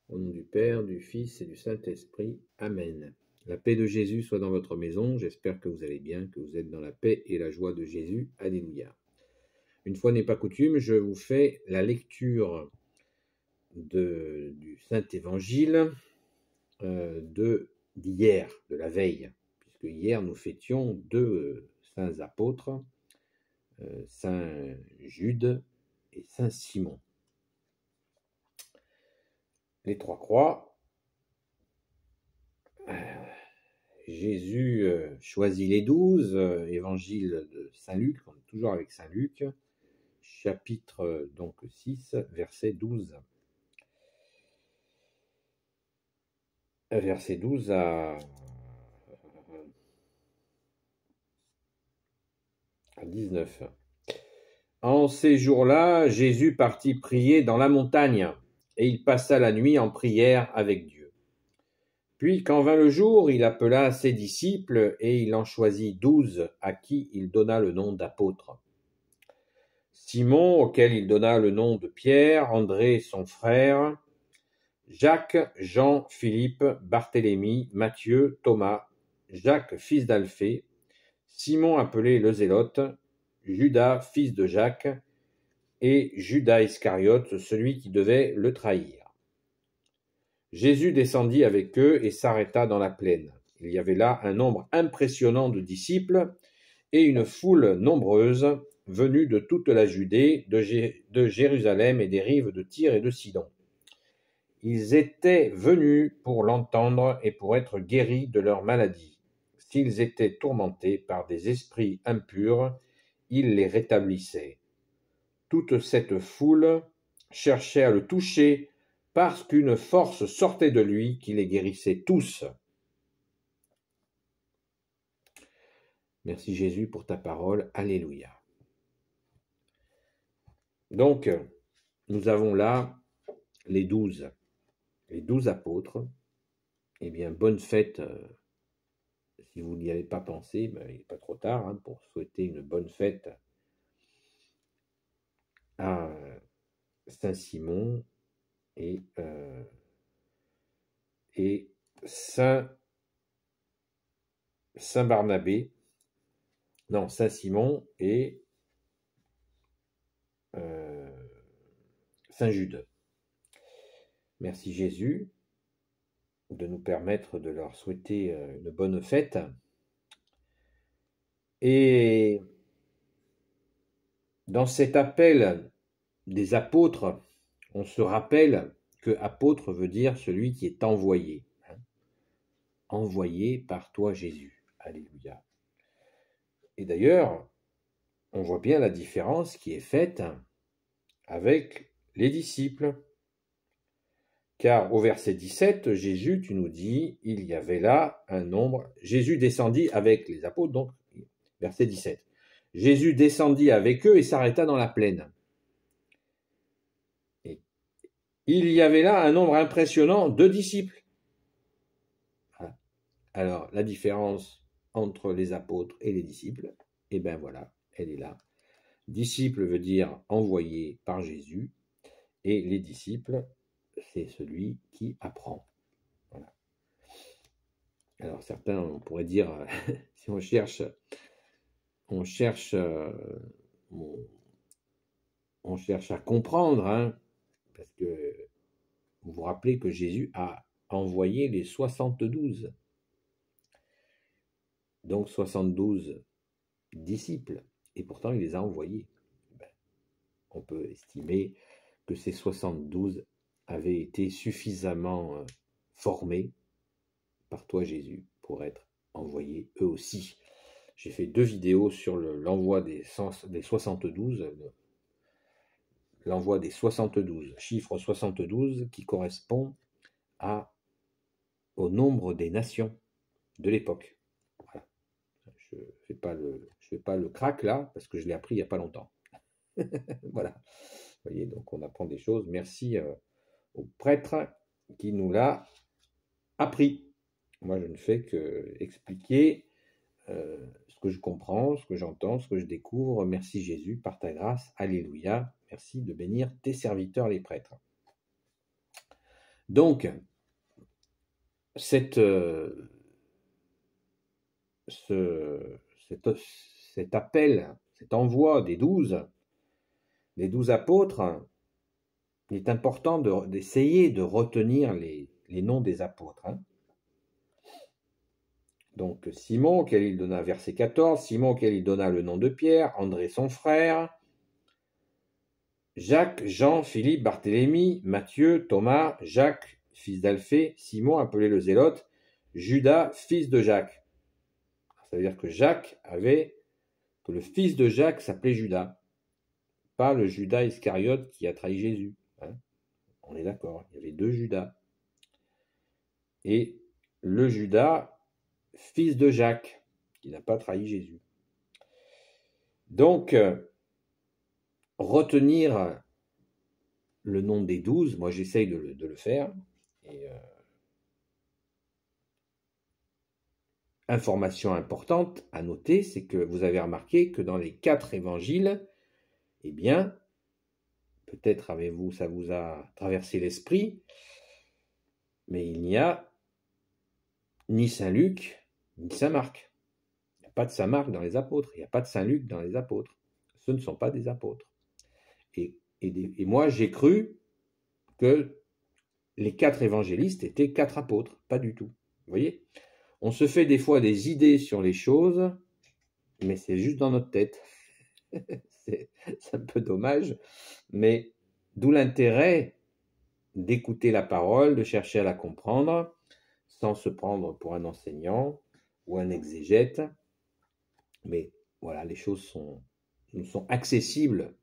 Au nom du Père, du Fils et du Saint-Esprit. Amen. La paix de Jésus soit dans votre maison. J'espère que vous allez bien, que vous êtes dans la paix et la joie de Jésus. Alléluia. Une fois n'est pas coutume, je vous fais la lecture du Saint-Évangile d'hier, de la veille, puisque hier nous fêtions deux saints apôtres, Saint Jude et Saint Simon. Les trois croix. Jésus choisit les 12, évangile de Saint Luc, on est toujours avec Saint Luc, chapitre donc 6, verset 12. Verset 12 à 19. En ces jours-là, Jésus partit prier dans la montagne, et il passa la nuit en prière avec Dieu. Puis, quand vint le jour, il appela ses disciples, et il en choisit 12, à qui il donna le nom d'apôtres. Simon, auquel il donna le nom de Pierre, André son frère, Jacques, Jean, Philippe, Barthélemy, Matthieu, Thomas, Jacques, fils d'Alphée, Simon appelé le Zélote, Judas, fils de Jacques, et Judas Iscariote, celui qui devait le trahir. Jésus descendit avec eux et s'arrêta dans la plaine. Il y avait là un nombre impressionnant de disciples et une foule nombreuse venue de toute la Judée, de Jérusalem et des rives de Tyr et de Sidon. Ils étaient venus pour l'entendre et pour être guéris de leur maladie. S'ils étaient tourmentés par des esprits impurs, il les rétablissait. Toute cette foule cherchait à le toucher parce qu'une force sortait de lui qui les guérissait tous. Merci Jésus pour ta parole. Alléluia. Donc, nous avons là les 12 apôtres. Eh bien, bonne fête. Si vous n'y avez pas pensé, il n'est pas trop tard pour souhaiter une bonne fête à Saint Simon et Saint Barnabé. Non, Saint Simon et Saint Jude. Merci Jésus de nous permettre de leur souhaiter une bonne fête. Et dans cet appel des apôtres, on se rappelle que apôtre veut dire celui qui est envoyé. Envoyé par toi Jésus. Alléluia. Et d'ailleurs, on voit bien la différence qui est faite avec les disciples. Car au verset 17, Jésus, tu nous dis, il y avait là un nombre. Jésus descendit avec les apôtres, donc, verset 17. Jésus descendit avec eux et s'arrêta dans la plaine. Et il y avait là un nombre impressionnant de disciples. Alors, la différence entre les apôtres et les disciples, eh bien voilà, elle est là. Disciple veut dire envoyé par Jésus, et les disciples, c'est celui qui apprend. Voilà. Alors certains, on pourrait dire, si on cherche à comprendre, parce que vous vous rappelez que Jésus a envoyé les 72. Donc 72 disciples, et pourtant il les a envoyés. On peut estimer que ces 72 avaient été suffisamment formés par toi Jésus pour être envoyés eux aussi. J'ai fait 2 vidéos sur l'envoi des 72, l'envoi des 72, chiffre 72 qui correspond au nombre des nations de l'époque. Voilà. Je ne fais pas le crack là, parce que je l'ai appris il n'y a pas longtemps. Voilà. Vous voyez, donc on apprend des choses. Merci au prêtre qui nous l'a appris. Moi, je ne fais que expliquer ce que je comprends, ce que j'entends, ce que je découvre. Merci Jésus, par ta grâce. Alléluia. Merci de bénir tes serviteurs les prêtres. Donc, cet appel, cet envoi des 12 apôtres, il est important d'essayer de retenir les noms des apôtres. Donc Simon, auquel il donna, verset 14, Simon auquel il donna le nom de Pierre, André son frère, Jacques, Jean, Philippe, Barthélemy, Matthieu, Thomas, Jacques, fils d'Alphée, Simon, appelé le Zélote, Judas, fils de Jacques. Ça veut dire que le fils de Jacques s'appelait Judas, pas le Judas Iscariote qui a trahi Jésus. On est d'accord, il y avait 2 Judas. Et le Judas, fils de Jacques, qui n'a pas trahi Jésus. Donc, retenir le nom des 12, moi j'essaye de le faire. Et, information importante à noter, c'est que vous avez remarqué que dans les 4 évangiles, eh bien, peut-être ça vous a traversé l'esprit, mais il n'y a ni Saint Luc, ni Saint Marc. Il n'y a pas de Saint Marc dans les apôtres, il n'y a pas de Saint Luc dans les apôtres. Ce ne sont pas des apôtres. Et moi, j'ai cru que les 4 évangélistes étaient 4 apôtres. Pas du tout. Vous voyez ? On se fait des fois des idées sur les choses, mais c'est juste dans notre tête. C'est un peu dommage, mais d'où l'intérêt d'écouter la parole, de chercher à la comprendre, sans se prendre pour un enseignant ou un exégète. Mais voilà, les choses nous sont accessibles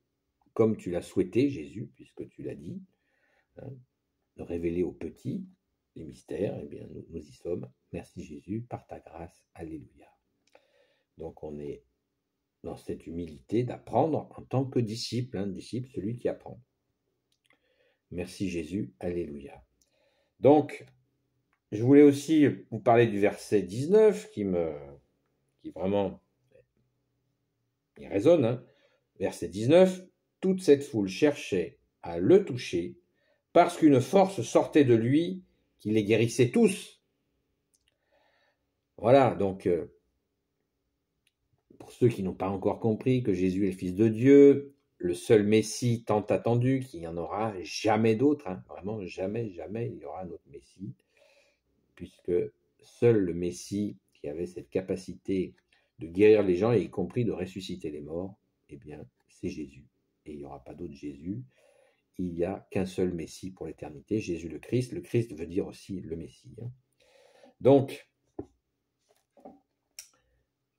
comme tu l'as souhaité, Jésus, puisque tu l'as dit, de révéler aux petits les mystères. Eh bien, nous y sommes. Merci Jésus, par ta grâce. Alléluia. Donc, on est dans cette humilité d'apprendre en tant que disciple, disciple, celui qui apprend. Merci Jésus, alléluia. Donc, je voulais aussi vous parler du verset 19 qui vraiment, il résonne. Verset 19, toute cette foule cherchait à le toucher parce qu'une force sortait de lui qui les guérissait tous. Voilà, donc, pour ceux qui n'ont pas encore compris que Jésus est le Fils de Dieu, le seul Messie tant attendu, qu'il n'y en aura jamais d'autre, vraiment jamais, jamais il y aura un autre Messie, puisque seul le Messie qui avait cette capacité de guérir les gens, et y compris de ressusciter les morts, eh bien, c'est Jésus. Et il n'y aura pas d'autre Jésus. Il n'y a qu'un seul Messie pour l'éternité, Jésus le Christ. Le Christ veut dire aussi le Messie. Donc,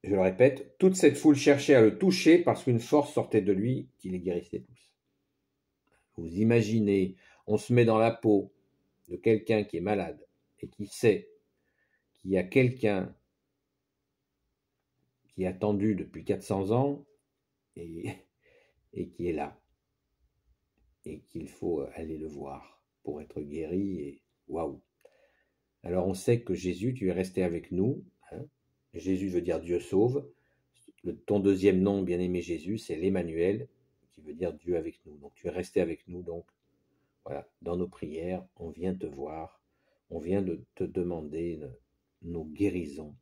je le répète, toute cette foule cherchait à le toucher parce qu'une force sortait de lui qui les guérissait tous. Vous imaginez, on se met dans la peau de quelqu'un qui est malade et qui sait qu'il y a quelqu'un qui est attendu depuis 400 ans et qui est là et qu'il faut aller le voir pour être guéri. Et waouh! Alors on sait que Jésus, tu es resté avec nous. Jésus veut dire Dieu sauve. Ton deuxième nom, bien-aimé Jésus, c'est l'Emmanuel, qui veut dire Dieu avec nous. Donc tu es resté avec nous. Donc voilà, dans nos prières, on vient te voir, on vient de te demander nos guérisons,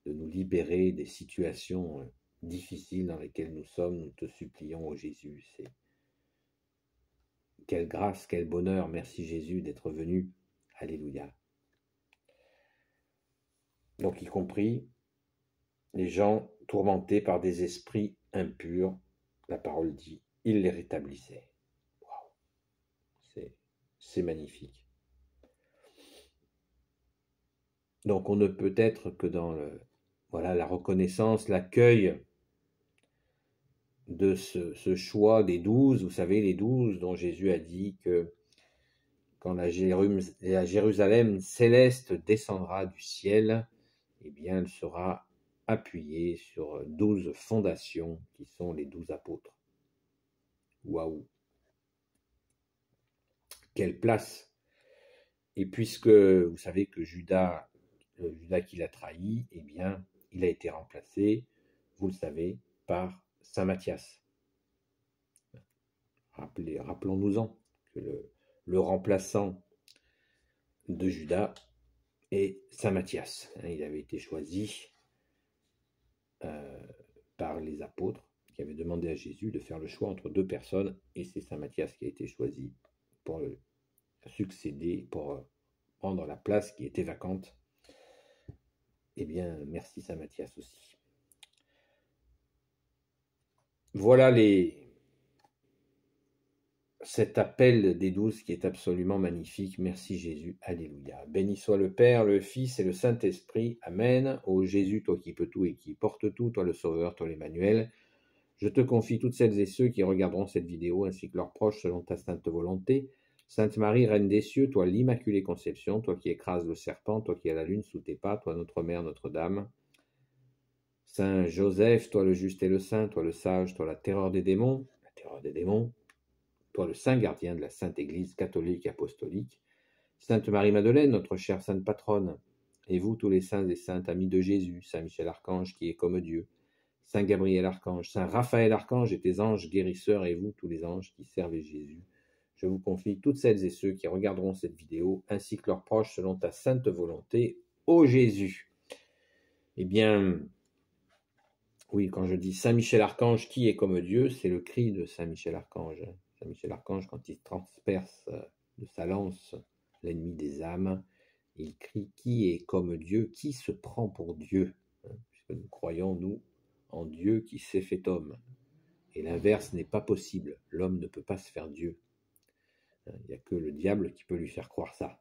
de nous libérer des situations difficiles dans lesquelles nous sommes. Nous te supplions, ô Jésus. Quelle grâce, quel bonheur. Merci Jésus d'être venu. Alléluia. Donc y compris les gens tourmentés par des esprits impurs, la parole dit, il les rétablissait. Waouh, c'est magnifique. Donc on ne peut être que dans la reconnaissance, l'accueil de ce choix des 12. Vous savez, les 12 dont Jésus a dit que quand la Jérusalem céleste descendra du ciel, eh bien elle sera appuyée sur 12 fondations qui sont les 12 apôtres. Waouh! Quelle place! Et puisque vous savez que Judas, le Judas qui l'a trahi, eh bien, il a été remplacé, vous le savez, par Saint Matthias. Rappelons-nous-en que le remplaçant de Judas et Saint Matthias. Il avait été choisi par les apôtres qui avaient demandé à Jésus de faire le choix entre deux personnes, et c'est Saint Matthias qui a été choisi pour succéder, pour prendre la place qui était vacante. Eh bien, merci Saint Matthias aussi. Voilà cet appel des 12 qui est absolument magnifique. Merci Jésus, alléluia. Béni soit le Père, le Fils et le Saint-Esprit. Amen. Ô Jésus, toi qui peux tout et qui portes tout, toi le Sauveur, toi l'Emmanuel, je te confie toutes celles et ceux qui regarderont cette vidéo, ainsi que leurs proches, selon ta sainte volonté. Sainte Marie, Reine des cieux, toi l'Immaculée Conception, toi qui écrases le serpent, toi qui as la lune sous tes pas, toi notre Mère, Notre-Dame. Saint Joseph, toi le juste et le saint, toi le sage, toi la terreur des démons, toi le saint gardien de la Sainte Église catholique et apostolique. Sainte Marie-Madeleine, notre chère sainte patronne, et vous tous les saints et saintes amis de Jésus, Saint Michel Archange qui est comme Dieu, Saint Gabriel Archange, Saint Raphaël Archange et tes anges guérisseurs, et vous tous les anges qui servent Jésus, je vous confie toutes celles et ceux qui regarderont cette vidéo, ainsi que leurs proches, selon ta sainte volonté, ô Jésus. Eh bien, oui, quand je dis Saint Michel Archange qui est comme Dieu, c'est le cri de Saint Michel Archange. Saint Michel Archange, quand il transperce de sa lance l'ennemi des âmes, il crie qui est comme Dieu, qui se prend pour Dieu, puisque nous croyons, nous, en Dieu qui s'est fait homme. Et l'inverse n'est pas possible. L'homme ne peut pas se faire Dieu. Il n'y a que le diable qui peut lui faire croire ça.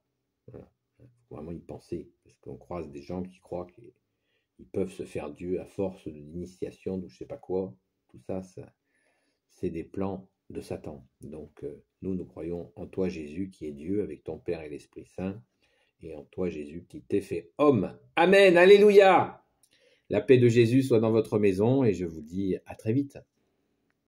Voilà. Il faut vraiment y penser, parce qu'on croise des gens qui croient qu'ils peuvent se faire Dieu à force d'initiation, de je sais pas quoi. Tout ça, c'est des plans de Satan. Donc, nous croyons en toi, Jésus, qui est Dieu, avec ton Père et l'Esprit Saint, et en toi, Jésus, qui t'est fait homme. Amen, alléluia. La paix de Jésus soit dans votre maison, et je vous dis à très vite.